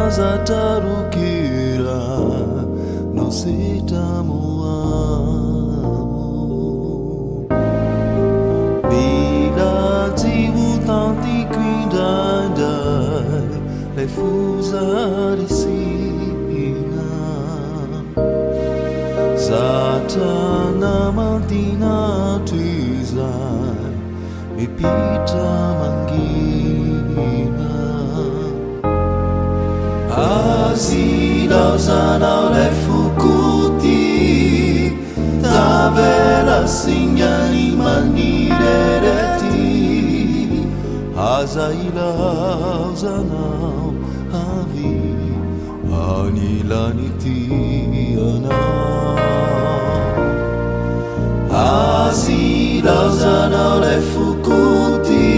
zatarukira no sitamuamo bila tibu tanti cuidada le fusarisina satana mantina tuzai epita mangina Asida sana le fukuti Tavela signani manireti Azaila zanao avi Anilaniti ana Asida sana le fukuti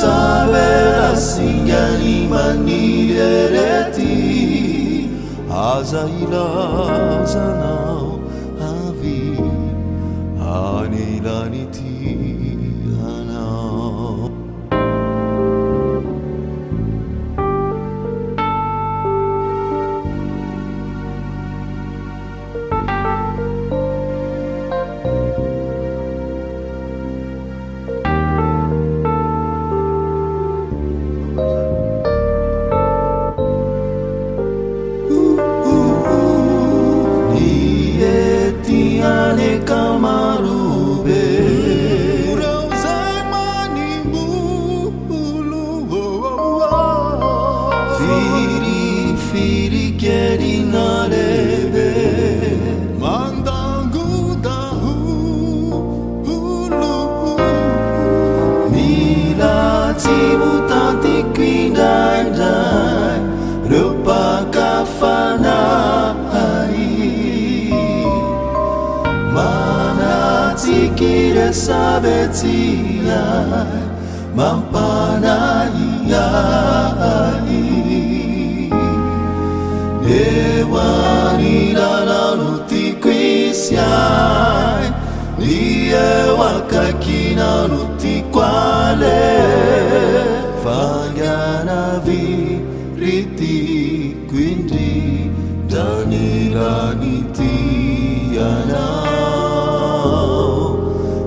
Tavela signani manireti Azaila zanao avi Anilaniti anao Tiane kamarube Urazamani mulu Firi keri narebe Mandangu dahu Mila tibu tanti kwindandai Rupa kafana Tikire sabetia mampana iai Ewani lana nutikwisiai Niye wakakina nutikwale Fangana viriti quindi Danila nitiana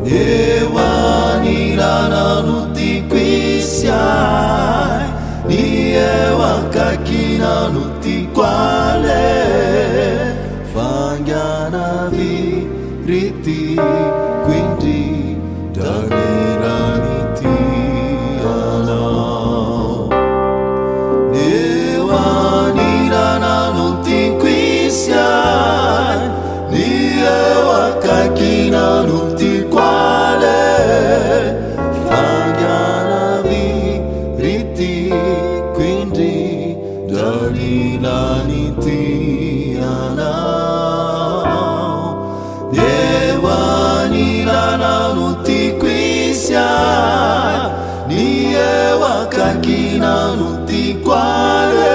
Ewani lana nutikwisiai Niye wakakina nutikwale Fangana viriti quindi Danila nitiana Ewani lana nutikwisiai Niye wakakina nutikwale Fangana viriti quindi Dalila nitiana Ewani lana nutikwisiai Niye wakakina nutikwale